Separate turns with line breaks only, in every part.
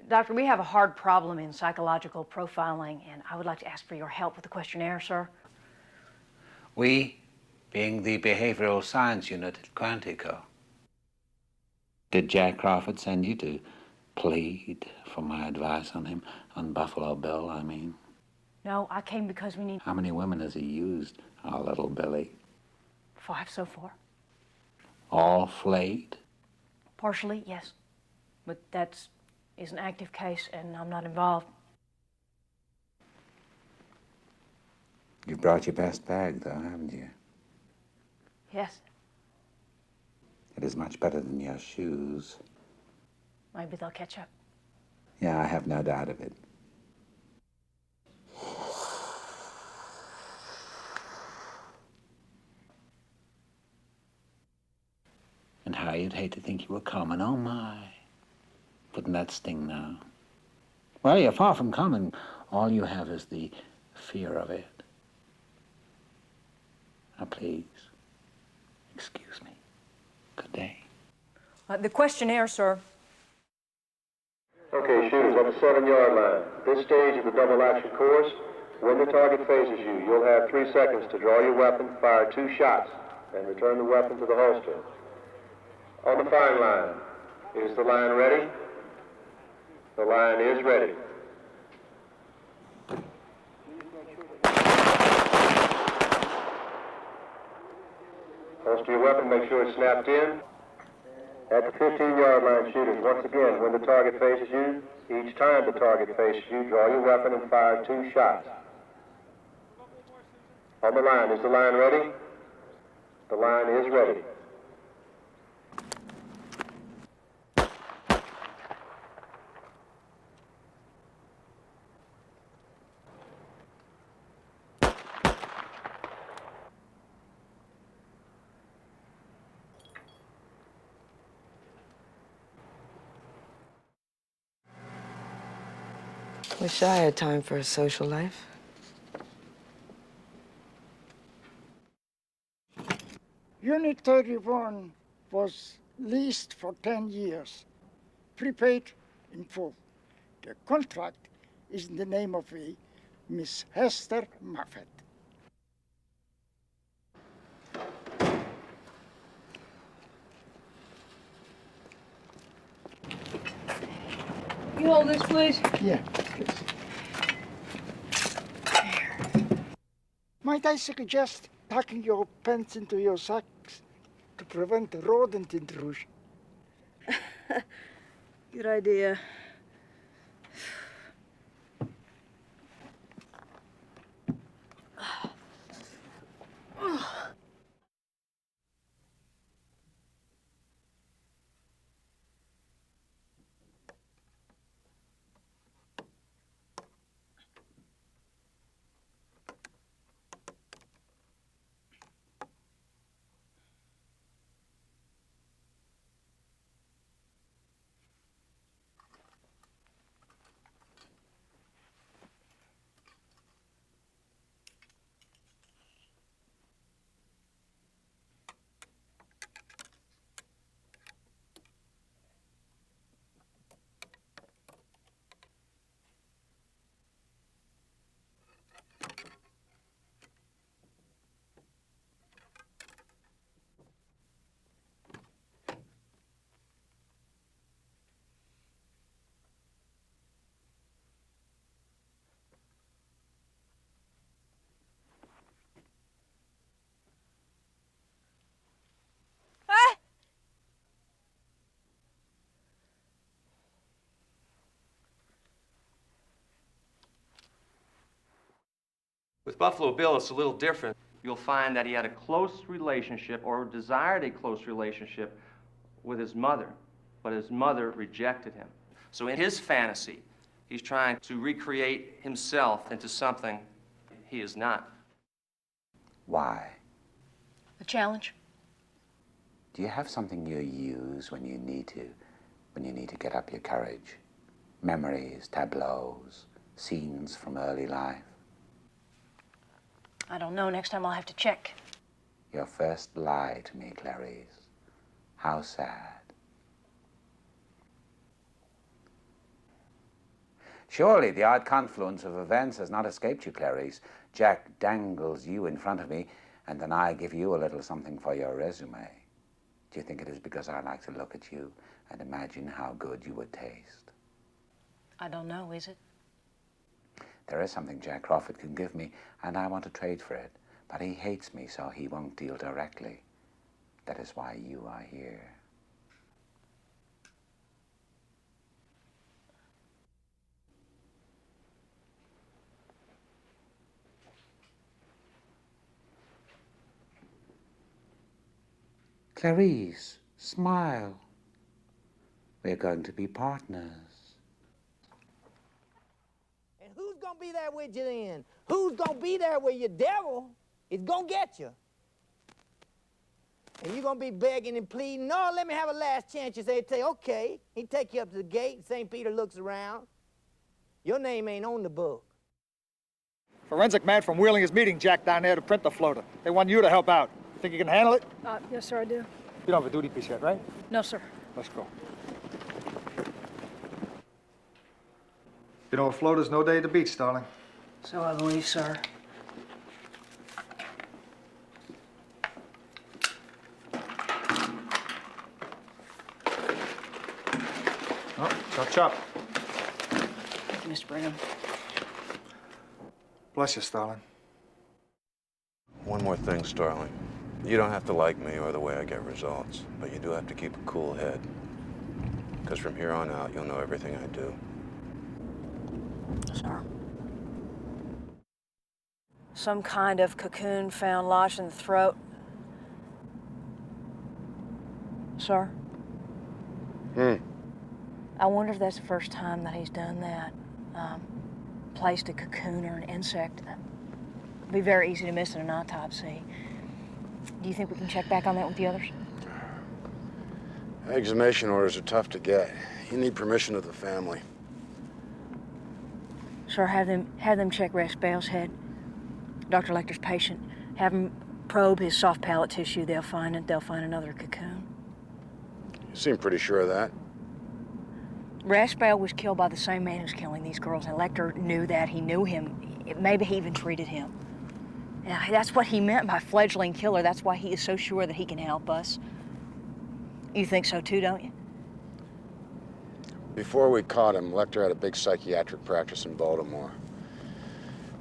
Doctor, we have a hard problem in psychological profiling, and I would like to ask for your help with the questionnaire, sir.
We, being the behavioral science unit at Quantico. Did Jack Crawford send you to plead for my advice on him? On Buffalo Bill, I mean?
No, I came because we need
How many women has he used, our little Billy?
5 so far.
All flayed?
Partially, yes. But that's an active case, and I'm not involved.
You brought your best bag, though, haven't you?
Yes.
It is much better than your shoes.
Maybe they'll catch up.
Yeah, I have no doubt of it. And how you'd hate to think you were coming. Oh, my. Putting that sting now. Well, you're far from coming. All you have is the fear of it. Now, please, excuse me. Good day.
The questionnaire, sir.
Okay, shooters, on the 7-yard line. This stage of the double action course, when the target faces you, you'll have 3 seconds to draw your weapon, fire 2 shots, and return the weapon to the holster. On the firing line, is the line ready? The line is ready. Holster your weapon, make sure it's snapped in. At the 15-yard line, shooters, once again, when the target faces you, each time the target faces you, draw your weapon and fire 2 shots. On the line, is the line ready? The line is ready.
Wish I had time for a social life.
Unit 31 was leased for 10 years, prepaid in full. The contract is in the name of a Miss Hester Moffat.
You hold this, please.
Yeah, please. Might I suggest tucking your pants into your socks to prevent rodent intrusion?
Good idea.
With Buffalo Bill, it's a little different. You'll find that he had a close relationship or desired a close relationship with his mother, but his mother rejected him. So in his fantasy, he's trying to recreate himself into something he is not.
Why?
A challenge.
Do you have something you use when you need to get up your courage? Memories, tableaus, scenes from early life?
I don't know. Next time I'll have to check.
Your first lie to me, Clarice. How sad. Surely the odd confluence of events has not escaped you, Clarice. Jack dangles you in front of me, and then I give you a little something for your resume. Do you think it is because I like to look at you and imagine how good you would taste?
I don't know, is it?
There is something Jack Crawford can give me, and I want to trade for it. But he hates me, so he won't deal directly. That is why you are here. Clarice, smile. We're going to be partners.
And who's gonna be there with you then? Who's gonna be there with your devil is gonna get you? And you're gonna be begging and pleading, no, let me have a last chance. You say, okay. He take you up to the gate, and St. Peter looks around. Your name ain't on the book.
Forensic man from Wheeling is meeting Jack down there to print the floater. They want you to help out. You think you can handle it?
Yes, sir, I do.
You don't have a duty piece yet, right?
No, sir.
Let's go. You know, a floater's no day at the beach, darling.
So I believe, sir.
Oh, chop chop.
Thank you, Mr. Brigham.
Bless you, Starling.
One more thing, Starling. You don't have to like me or the way I get results, but you do have to keep a cool head. Because from here on out, you'll know everything I do.
Sir. Some kind of cocoon found lodged in the throat. Sir? I wonder if that's the first time that he's done that. Placed a cocoon or an insect. It'd be very easy to miss in an autopsy. Do you think we can check back on that with the others?
Exhumation orders are tough to get. You need permission of the family.
Sir, have them check Rex Bale's head. Dr. Lecter's patient. Have them probe his soft palate tissue. They'll find it. They'll find another cocoon.
You seem pretty sure of that.
Rex Bale was killed by the same man who's killing these girls, and Lecter knew that. He knew him. Maybe he even treated him. Yeah, that's what he meant by fledgling killer. That's why he is so sure that he can help us. You think so too, don't you?
Before we caught him, Lecter had a big psychiatric practice in Baltimore.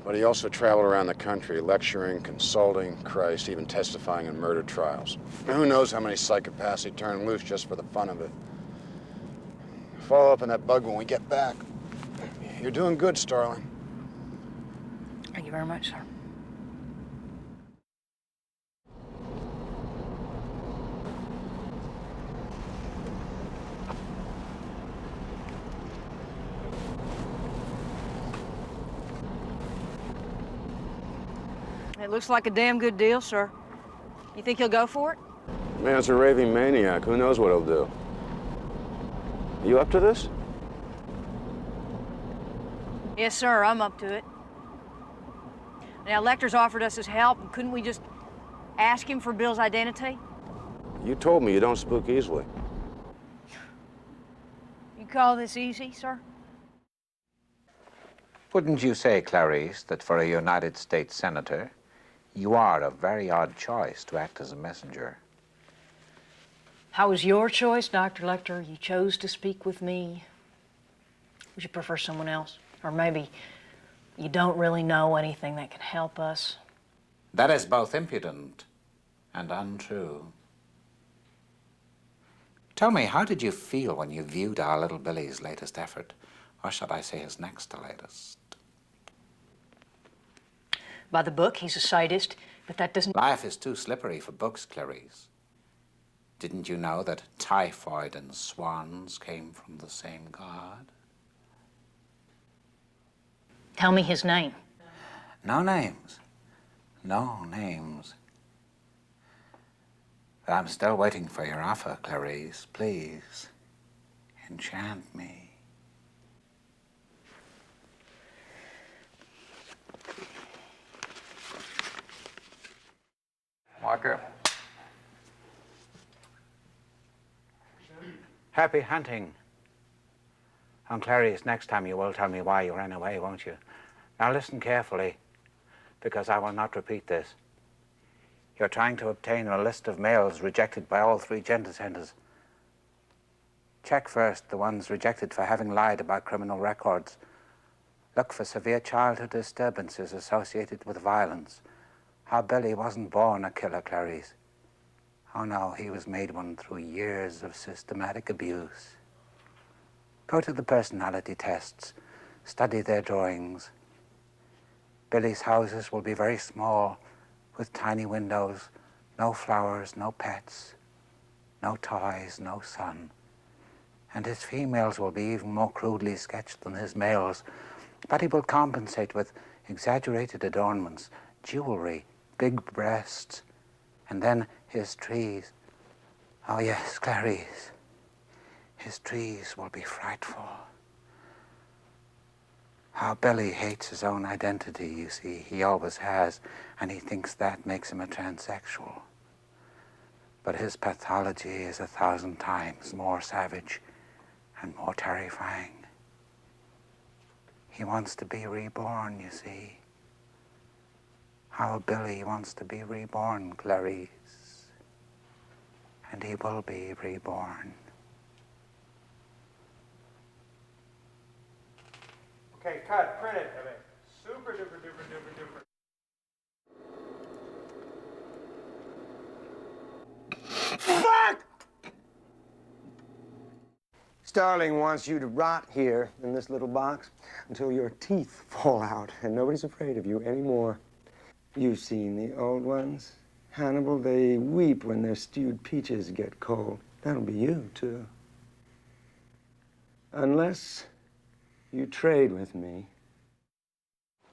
But he also traveled around the country, lecturing, consulting, Christ, even testifying in murder trials. And who knows how many psychopaths he turned loose just for the fun of it. Follow up on that bug when we get back. You're doing good, Starling.
Thank you very much, sir. It looks like a damn good deal, sir. You think he'll go for it?
Man's a raving maniac. Who knows what he'll do? You up to this?
Yes, sir, I'm up to it. Now, Lecter's offered us his help. Couldn't we just ask him for Bill's identity?
You told me you don't spook easily.
You call this easy, sir?
Wouldn't you say, Clarice, that for a United States Senator, you are a very odd choice to act as a messenger?
How was your choice, Dr. Lecter? You chose to speak with me. Would you prefer someone else? Or maybe you don't really know anything that can help us?
That is both impudent and untrue. Tell me, how did you feel when you viewed our little Billy's latest effort? Or should I say his next to latest?
By the book, he's a sadist, but that doesn't...
Life is too slippery for books, Clarice. Didn't you know that typhoid and swans came from the same god?
Tell me his name.
No names. No names. But I'm still waiting for your offer, Clarice. Please, enchant me.
Walker.
Happy hunting. And Clarice, next time you will tell me why you ran away, won't you? Now listen carefully, because I will not repeat this. You're trying to obtain a list of males rejected by all 3 gender centers. Check first the ones rejected for having lied about criminal records. Look for severe childhood disturbances associated with violence. How Billy wasn't born a killer, Clarice. Oh no, he was made one through years of systematic abuse. Go to the personality tests, study their drawings. Billy's houses will be very small, with tiny windows, no flowers, no pets, no toys, no sun. And his females will be even more crudely sketched than his males, but he will compensate with exaggerated adornments, jewelry, big breasts, and then his trees. Oh yes, Clarice. His trees will be frightful. How Billy hates his own identity, you see. He always has, and he thinks that makes him a transsexual. But his pathology is 1,000 times more savage and more terrifying. He wants to be reborn, you see. How Billy wants to be reborn, Clarice. And he will be reborn.
Okay, cut, print it. Super duper duper duper duper. Fuck!
Starling wants you to rot here in this little box until your teeth fall out, and nobody's afraid of you anymore. You've seen the old ones. Hannibal, they weep when their stewed peaches get cold. That'll be you, too. Unless you trade with me.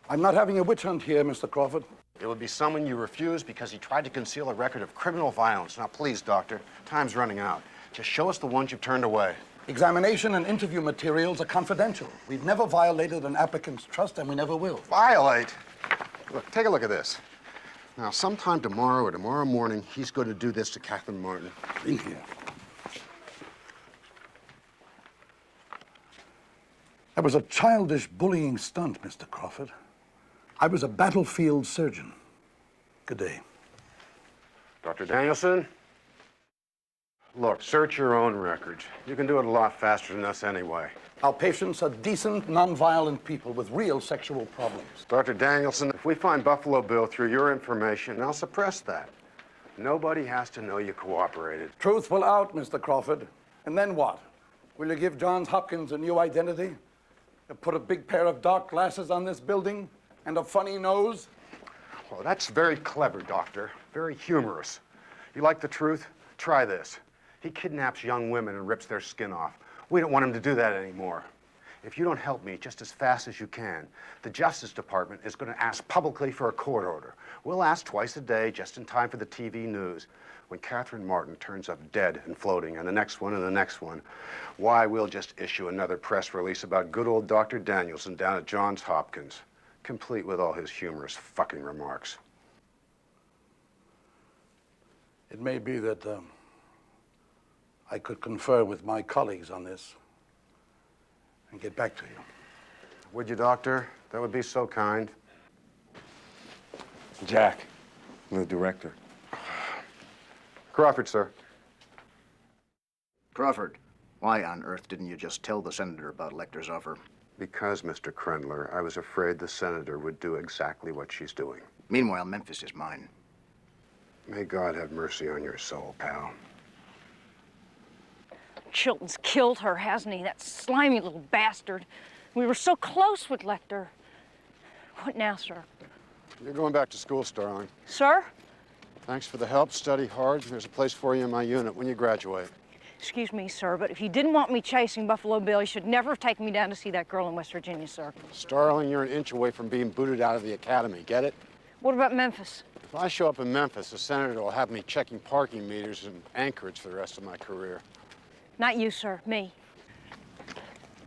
I'm not having a witch hunt here, Mr. Crawford.
It would be someone you refuse because he tried to conceal a record of criminal violence. Now, please, Doctor, time's running out. Just show us the ones you've turned away.
Examination and interview materials are confidential. We've never violated an applicant's trust, and we never will.
Violate? Look, take a look at this. Now, sometime tomorrow or tomorrow morning, he's going to do this to Catherine Martin.
In here. That was a childish bullying stunt, Mr. Crawford. I was a battlefield surgeon. Good day.
Dr. Danielson? Look, search your own records. You can do it a lot faster than us anyway.
Our patients are decent, non-violent people with real sexual problems.
Dr. Danielson, if we find Buffalo Bill through your information, I'll suppress that. Nobody has to know you cooperated.
Truth will out, Mr. Crawford. And then what? Will you give Johns Hopkins a new identity? You put a big pair of dark glasses on this building and a funny nose?
Well, that's very clever, Doctor. Very humorous. You like the truth? Try this. He kidnaps young women and rips their skin off. We don't want him to do that anymore. If you don't help me just as fast as you can, the Justice Department is going to ask publicly for a court order. We'll ask twice a day, just in time for the TV news. When Catherine Martin turns up dead and floating, and the next one and the next one, why, we'll just issue another press release about good old Dr. Danielson down at Johns Hopkins, complete with all his humorous fucking remarks.
It may be that I could confer with my colleagues on this and get back to you.
Would you, Doctor? That would be so kind.
Jack, the director.
Crawford, sir.
Crawford, why on earth didn't you just tell the senator about Lecter's offer?
Because, Mr. Krendler, I was afraid the senator would do exactly what she's doing.
Meanwhile, Memphis is mine.
May God have mercy on your soul, pal.
Chilton's killed her, hasn't he? That slimy little bastard. We were so close with Lecter. What now, sir?
You're going back to school, Starling.
Sir?
Thanks for the help. Study hard. There's a place for you in my unit when you graduate.
Excuse me, sir, but if you didn't want me chasing Buffalo Bill, you should never have taken me down to see that girl in West Virginia, sir.
Starling, you're an inch away from being booted out of the academy. Get it?
What about Memphis?
If I show up in Memphis, the senator will have me checking parking meters in Anchorage for the rest of my career.
Not you, sir. Me.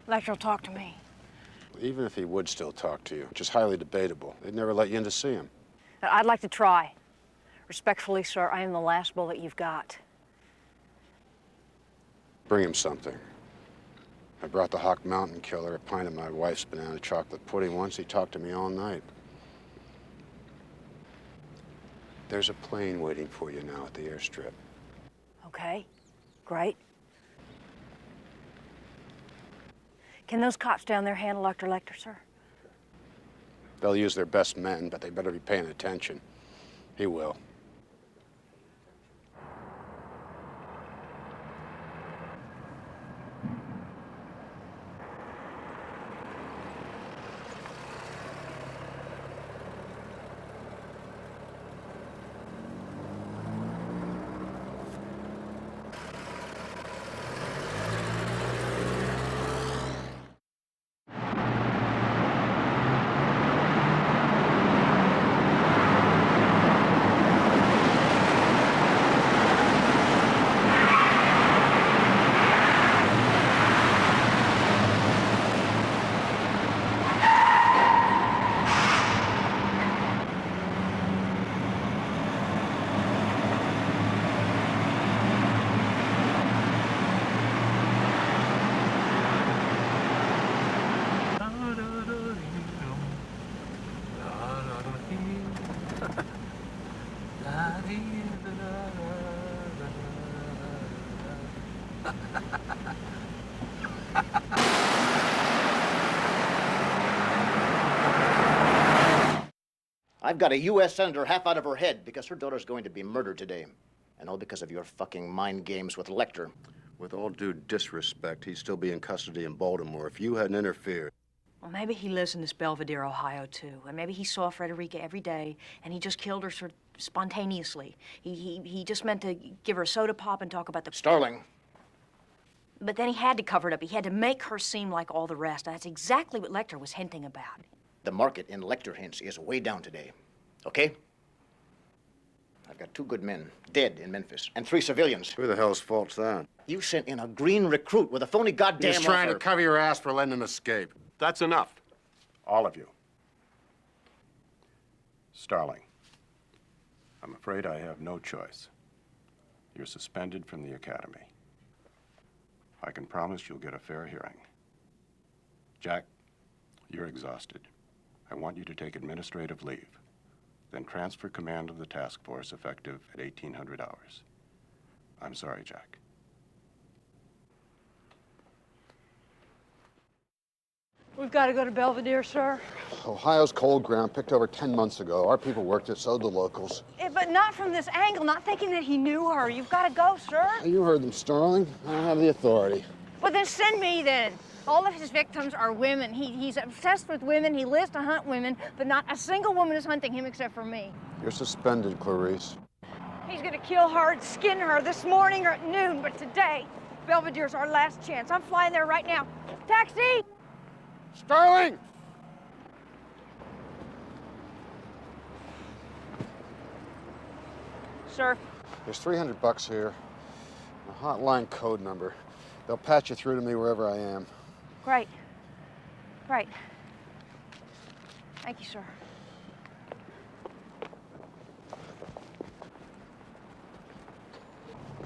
Lecter will talk to me.
Even if he would still talk to you, which is highly debatable, they'd never let you in to see him.
I'd like to try. Respectfully, sir, I am the last bullet you've got.
Bring him something. I brought the Hawk Mountain Killer a pint of my wife's banana chocolate pudding once. He talked to me all night. There's a plane waiting for you now at the airstrip.
Okay, great. Can those cops down there handle Dr. Lecter, sir?
They'll use their best men, but they better be paying attention. He will.
I've got a U.S. senator half out of her head because her daughter's going to be murdered today. And all because of your fucking mind games with Lecter.
With all due disrespect, he'd still be in custody in Baltimore if you hadn't interfered.
Well, maybe he lives in this Belvedere, Ohio, too. And maybe he saw Frederica every day, and he just killed her sort of spontaneously. He just meant to give her a soda pop and talk about the...
Starling.
But then he had to cover it up. He had to make her seem like all the rest. That's exactly what Lecter was hinting about.
The market in Lecter hints is way down today. Okay? I've got 2 good men dead in Memphis and 3 civilians.
Who the hell's fault's that?
You sent in a green recruit with a phony goddamn
He's trying
offer.
to cover your ass for letting him escape.
That's enough. All of you. Starling, I'm afraid I have no choice. You're suspended from the academy. I can promise you'll get a fair hearing. Jack, you're exhausted. I want you to take administrative leave, then transfer command of the task force effective at 1800 hours. I'm sorry, Jack.
We've got to go to Belvedere, sir.
Ohio's cold ground, picked over 10 months ago. Our people worked it, so did the locals.
But not from this angle, not thinking that he knew her. You've got to go, sir.
You heard them, Starling. I don't have the authority.
Well, then send me, then. All of his victims are women. He's obsessed with women. He lives to hunt women, but not a single woman is hunting him except for me.
You're suspended, Clarice.
He's gonna kill her, skin her this morning or at noon, but today, Belvedere's our last chance. I'm flying there right now. Taxi!
Starling!
Sir.
There's $300 here. A hotline code number. They'll patch you through to me wherever I am.
Great. Great. Thank you, sir.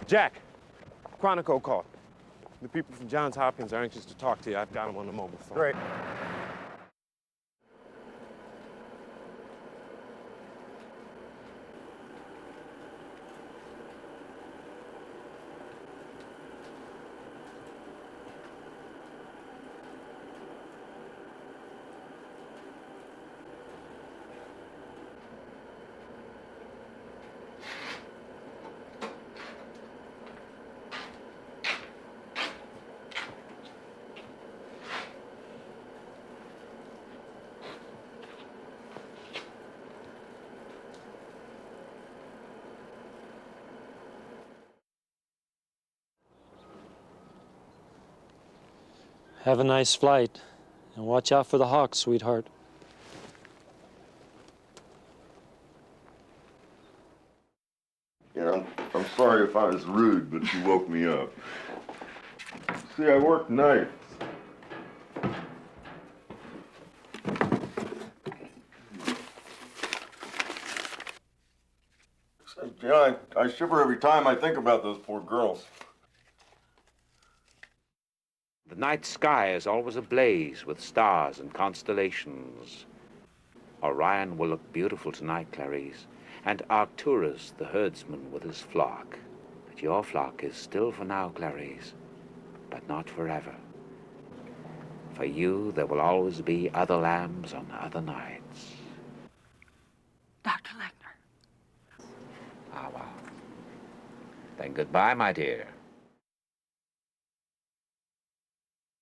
Jack, Chronicle call. The people from Johns Hopkins are anxious to talk to you. I've got them on the mobile phone.
Great.
Have a nice flight, and watch out for the Hawks, sweetheart.
Yeah, I'm sorry if I was rude, but you woke me up. See, I work nights. You know, I shiver every time I think about those poor girls.
The
night sky is always ablaze with stars and constellations. Orion will look beautiful tonight, Clarice, and Arcturus, the herdsman, with his flock. But your flock is still for now, Clarice, but not forever. For you, there will always be other lambs on other nights.
Dr. Lecter.
Ah, well. Then goodbye, my dear.